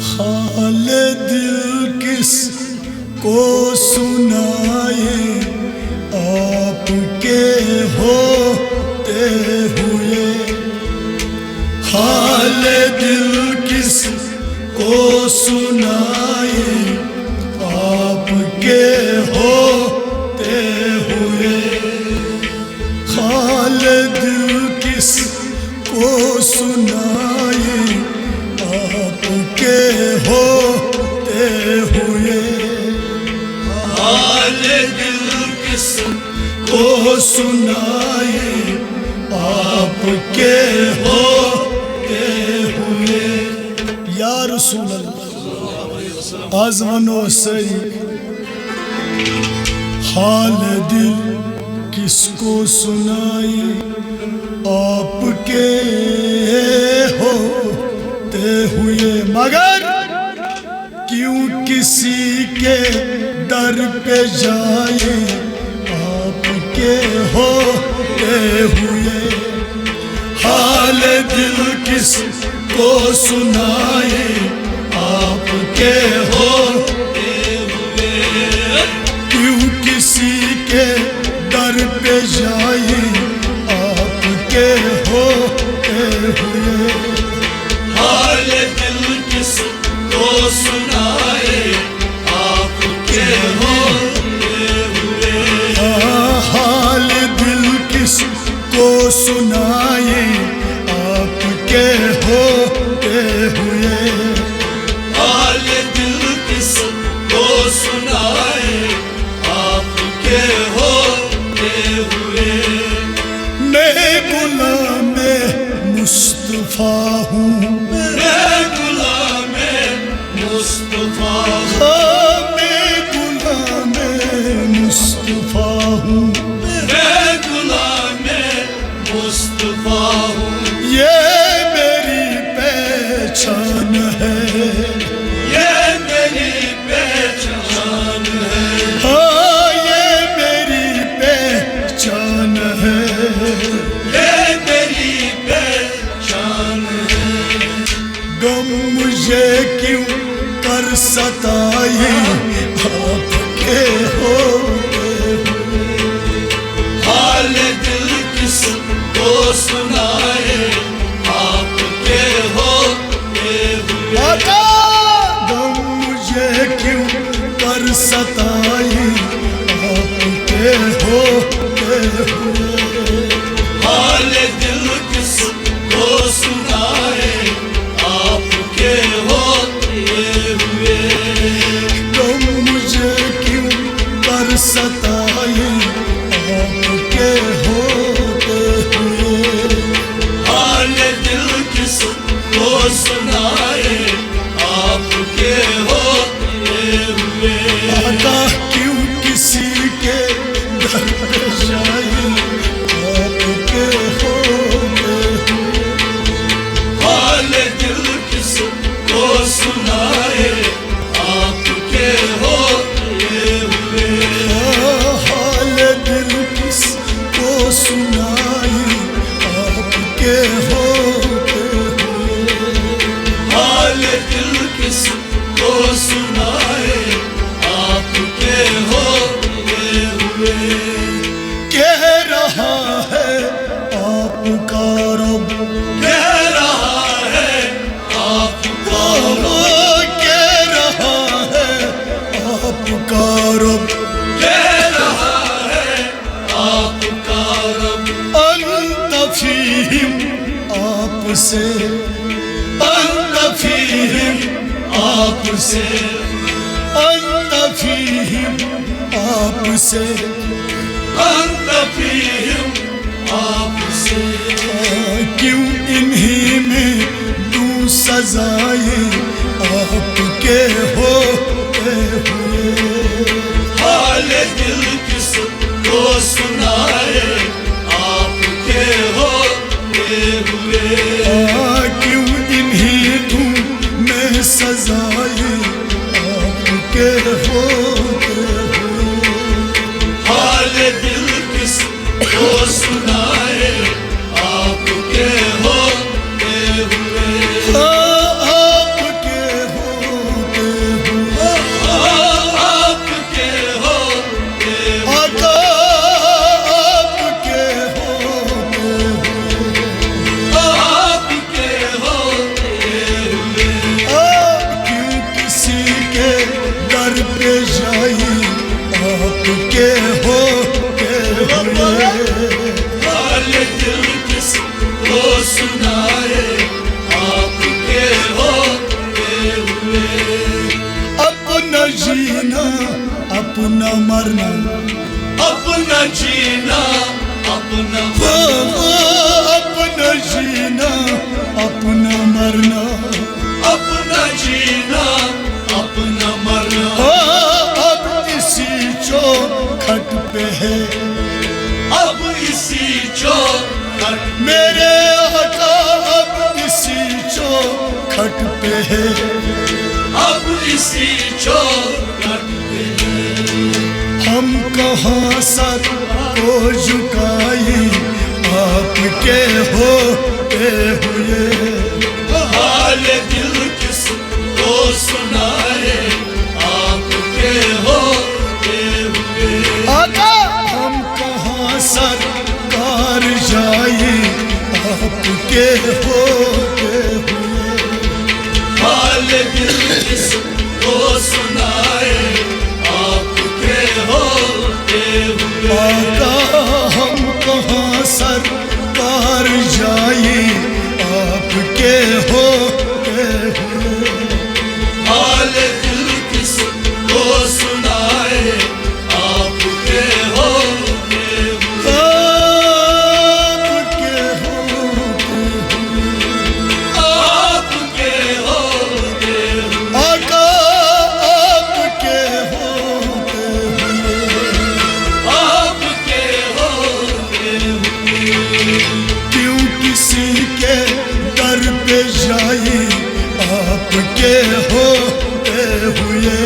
حال دل کس کو سنائے آپ کے ہوتے ہوئے، حال دل کس کو سنائے آپ کے ہوتے ہوئے، حال دل کس کو سنائے آپ کے ہوتے ہوئے، حال دل کس کو سنائے آپ کے ہوتے ہوئے۔ یا رسول اللہ آزمن و سی، حال دل کس کو سنائے آپ کے ہوتے ہوئے، مگر کیوں کسی کے در پہ جائے آپ کے ہوتے ہوئے، حال دل کس کو سنائے آپ کے ہوتے ہوئے، کیوں کسی کے در پہ جائے آپ کے ہوتے ہوئے، حال دل کس کو سنائے آپ کے ہوتے ہوئے، حال دل کس کو سنائے آپ کے ہوتے ہوئے، حال دل کس کو سنائے آپ کے ہوتے ہوئے۔ میں غلام مصطفیٰ ہوں، میں غلام مصطفیٰ ہوں، میں غلام مصطفیٰ ہوں، میں غلام مصطفیٰ ہوں، یہ میری پہچان ہے، یہ میری پہچان ہے، ہاں یہ میری پہچان ہے، یہ میری پہچان ہے۔ غم مجھے کیوں کر ستائے آپ کے ہوتے ہوئے، حال دل کس کو سنائے آپ کے ہوتے ہوئے، غم مجھے کیوں کر ستائے آپ کے ہوتے ہوئے، حال دل کس کو سنائے آپ کے ہوتے ہوئے، غم مجھے کیوں کر ستائے آپ کے ہوتے ہوئے، حال دل کس کو سنائے آپ کے ہوتے ہوئے، آقا کیوں کسی کے در پہ جائے آپ کے ہوتے ہوئے، حال دل کس کو سنائے آپ کے ہوتے ہوئے، حال دل کس کو سنائے آپ کے ہوتے ہوئے، حال دل کس کو سنائے آپ کے ہوتے ہوئے۔ کہہ رہا ہے آپ کا رب، کہہ رہا ہے آپ کا رب، کہہ رہا ہے آپ کا رب، کہہ رہا ہے آپ کا رب، انت فیہم آپ سے، انت فیہم آپ سے، انت فیہم آپ سے، انت فیہم آپ سے، کیوں انہی میں دوں سزائے آپ کے ہوتے ہوئے، حال دل کس کو سنائے آپ کے ہوتے ہوئے، کیوں انہی دوں میں سزائے آپ کے ہوتے ہوئے، حال دل کس کو سنائے آپ کے ہوتے ہوئے، آپ کے اپنا مرنا اپنا جینا اپنا اپنا جینا اپنا مرنا اپنا جینا اپنا مرنا اب اسی چوکھٹ پہ ہے اب اسی چوکھٹ میرے آقا اب اسی چوکھٹ پہ ہے اب اسی چوکھٹ پہ ہم کہاں سر کو جھکائی آپ کے ہوتے ہوئے حال دل کس کو سنائے آپ کے ہوتے ہوئے آقا ہم کہاں سرکار جائیں آپ کے ہوتے ہوئے حال دل کس کو سنائے آپ کے ہوتے ہوئے آقا ہم کہاں سرکار جائیں آپ کے ہوتے ہوئے حال دل کس کو سنائے آپ کے ہوتے ہوئے آپ کے ہوتے ہوئے آپ کے ہوتے ہوئے آقا آپ کے ہوتے ہوئے آپ کے ہوتے ہوئے کیوں کسی کے در پہ جائیں آپ کے ہوتے ہوئے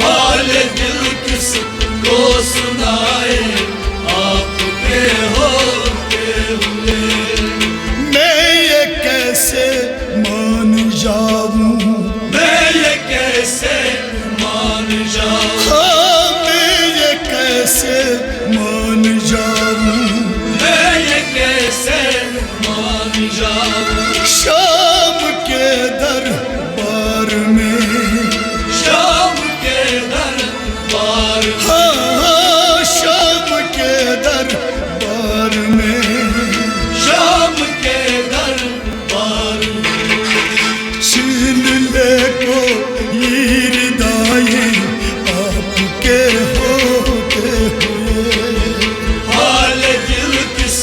حال دل کس کو سنائے آپ کے ہوتے ہوئے میں یہ کیسے مان جاؤں میں یہ کیسے مان جاؤں ہاں میں یہ کیسے مان جاؤں میں یہ کیسے مان جاؤں شام کے دربار میں شام کے دربار ہاں شام کے دربار میں شام کے دربار چھین لے کو یہ ردائیں آپ کے ہوتے ہوئے حال دل کس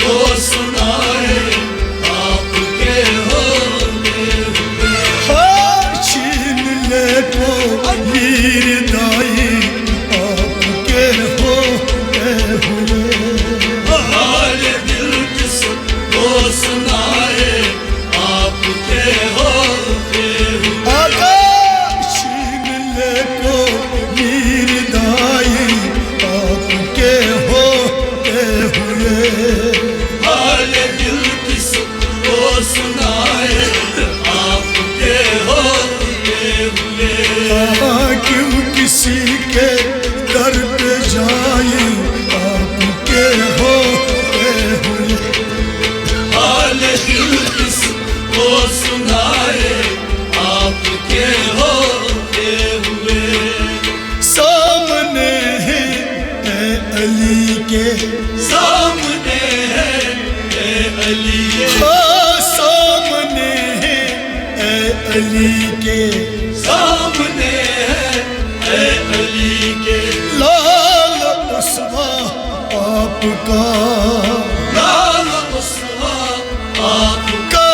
کو سنائے آپ کے ہوتے ہوئے ہاں چھین لے کو یہ ردائیں آپ کے ہوتے ہوئے حال دل کس کو سنائے آپ کے ہوتے ہوئے آقا چھین لے کو یہ ردائیں آپ کے ہوتے ہوئے حال دل کس کو سنائے آپ کے ہوتے ہوئے کیوں کسی کے در پہ جائیں آپ کے ہوتے ہوئے حال دل کس کو سنائے آپ کے ہوتے ہوئے سامنے ہے اے علی کے سامنے ہے اے علی ہاں سامنے ہے اے علی کے سامنے ہے اے علی کے لال اسوا آپ کا لال اسوا آپ کا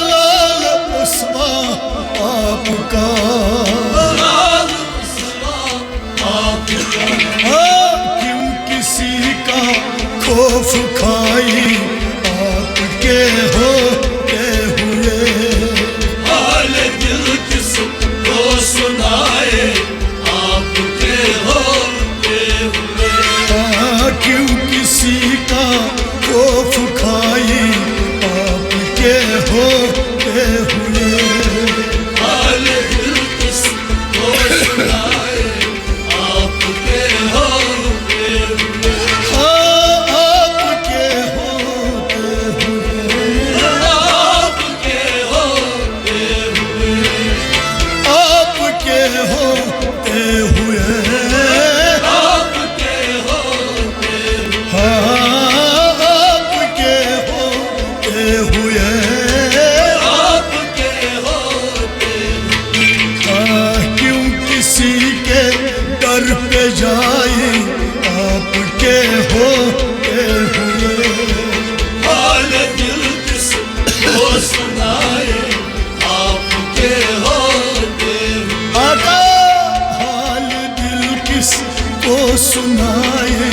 لال اسوا آپ کا لال اسوا آپ کا کیوں کسی کا خوف کھائی آپ کے ہوتے ہوئے حال دل کس کو سنائے آپ کے ہوتے ہوئے کیوں کسی کا خوف کھائی آپ کے ہوتے ہوئے حال دل کس کو سنائے آپ کے ہوتے ہوئے آپ کے ہوتے ہوئے آپ کے ہوتے ہوئے آپ کے ہوتے ہوئے آپ کے ہوتے آپ کے ہوتے ہوئے آپ کے ہوتے کیوں کسی کے جائے آپ کے ہوتے ہوئے حال دل کس کو سنائے آپ کے ہوتے ہوئے آقا حال دل کس کو سنائے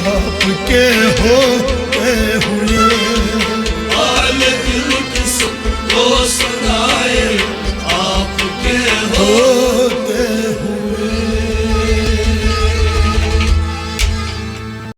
آپ کے ہو